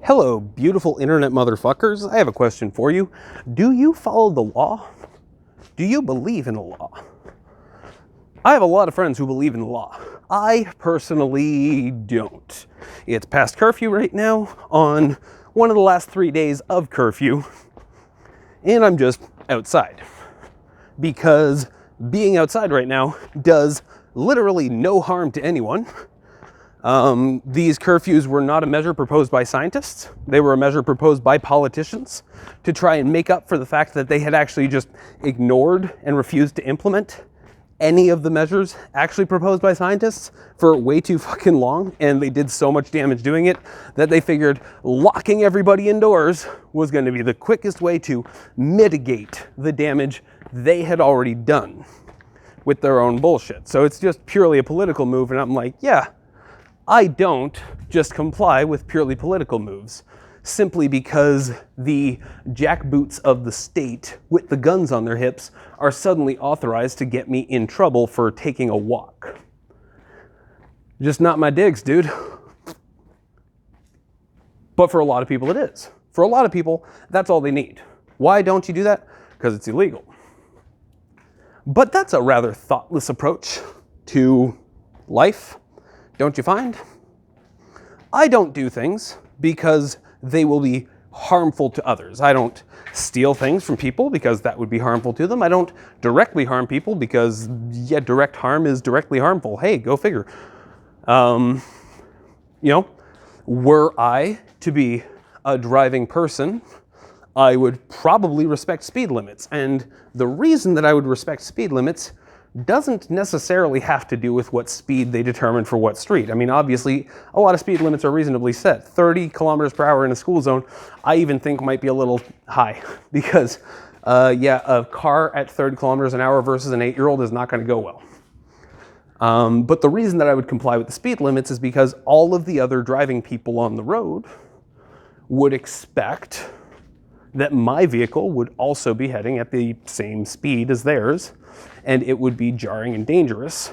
Hello, beautiful internet motherfuckers. I have a question for you. Do you follow the law? Do you believe in the law? I have a lot of friends who believe in the law. I personally don't. It's past curfew right now on one of the last 3 days of curfew, and I'm just outside. Because being outside right now does literally no harm to anyone. These curfews were not a measure proposed by scientists. They were a measure proposed by politicians to try and make up for the fact that they had actually just ignored and refused to implement any of the measures actually proposed by scientists for way too fucking long. And they did so much damage doing it that they figured locking everybody indoors was going to be the quickest way to mitigate the damage they had already done with their own bullshit. So it's just purely a political move. And I'm like, yeah, I don't just comply with purely political moves simply because the jackboots of the state with the guns on their hips are suddenly authorized to get me in trouble for taking a walk. Just not my digs, dude. But for a lot of people it is. For a lot of people, that's all they need. Why don't you do that? Because it's illegal. But that's a rather thoughtless approach to life. Don't you find? I don't do things because they will be harmful to others. I don't steal things from people because that would be harmful to them. I don't directly harm people because, yeah, direct harm is directly harmful. Hey, go figure. Were I to be a driving person, I would probably respect speed limits. And the reason that I would respect speed limits doesn't necessarily have to do with what speed they determine for what street. I mean, obviously, a lot of speed limits are reasonably set. 30 kilometers per hour in a school zone, I even think might be a little high because, a car at 30 kilometers an hour versus an 8-year-old is not going to go well. But the reason that I would comply with the speed limits is because all of the other driving people on the road would expect that my vehicle would also be heading at the same speed as theirs, and it would be jarring and dangerous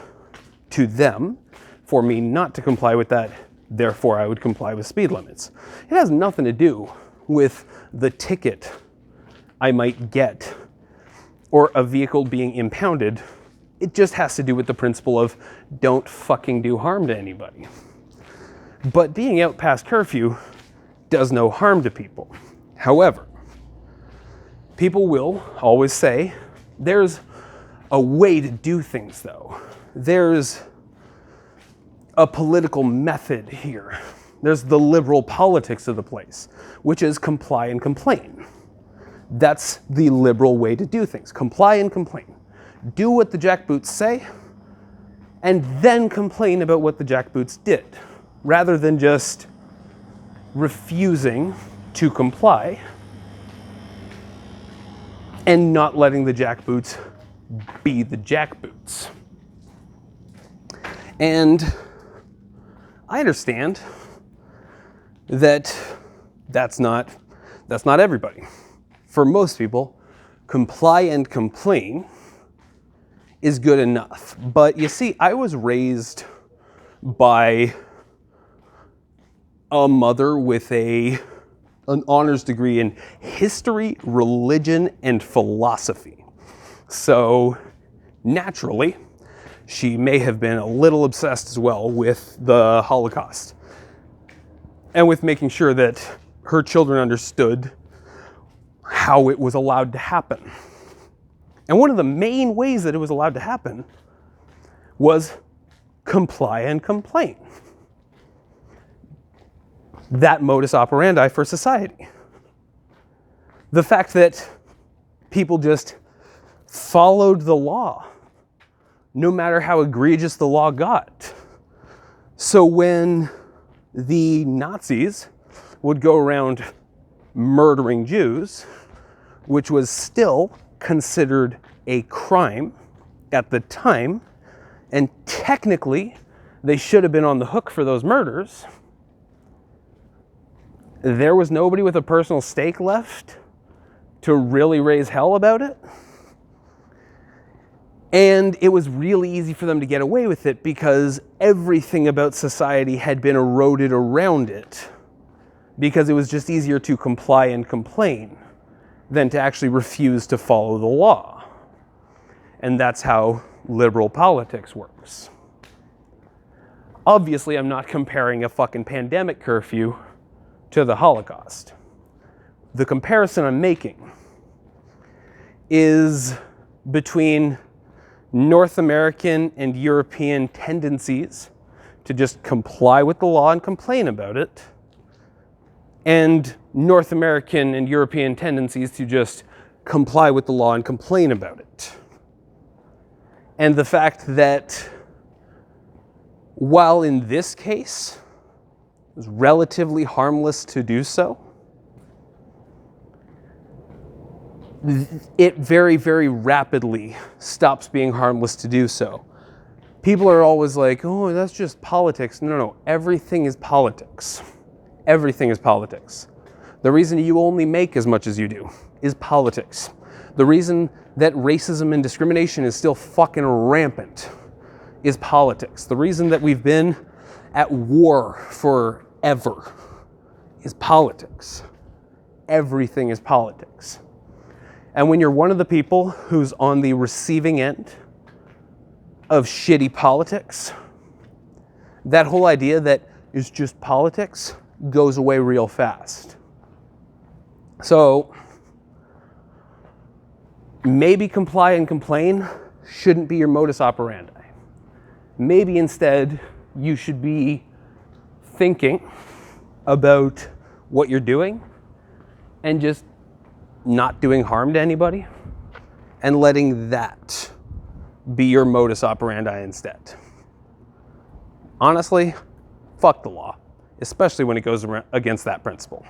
to them for me not to comply with that. Therefore, I would comply with speed limits. It has nothing to do with the ticket I might get or a vehicle being impounded. It just has to do with the principle of don't fucking do harm to anybody. But being out past curfew does no harm to people. However, people will always say, there's a way to do things though. There's a political method here. There's the liberal politics of the place, which is comply and complain. That's the liberal way to do things. Comply and complain. Do what the jackboots say, and then complain about what the jackboots did, rather than just refusing to comply and not letting the jackboots be the jackboots. And I understand that that's not everybody. For most people, comply and complain is good enough. But you see, I was raised by a mother with an honors degree in history, religion, and philosophy. So naturally, she may have been a little obsessed as well with the Holocaust and with making sure that her children understood how it was allowed to happen. And one of the main ways that it was allowed to happen was comply and complain. That modus operandi for society. The fact that people just followed the law, no matter how egregious the law got. So when the Nazis would go around murdering Jews, which was still considered a crime at the time, and technically they should have been on the hook for those murders, there was nobody with a personal stake left to really raise hell about it. And it was really easy for them to get away with it because everything about society had been eroded around it because it was just easier to comply and complain than to actually refuse to follow the law. And that's how liberal politics works. Obviously, I'm not comparing a fucking pandemic curfew to the Holocaust. The comparison I'm making is between North American and European tendencies to just comply with the law and complain about it, and North American and European tendencies to just comply with the law and complain about it. And the fact that while in this case it was relatively harmless to do so, it very, very rapidly stops being harmless to do so. People are always like, oh, that's just politics. No, everything is politics. Everything is politics. The reason you only make as much as you do is politics. The reason that racism and discrimination is still fucking rampant is politics. The reason that we've been at war forever is politics. Everything is politics. And when you're one of the people who's on the receiving end of shitty politics, that whole idea that it's just politics goes away real fast. So maybe comply and complain shouldn't be your modus operandi. Maybe instead you should be thinking about what you're doing and just not doing harm to anybody and letting that be your modus operandi instead. Honestly, fuck the law, especially when it goes against that principle.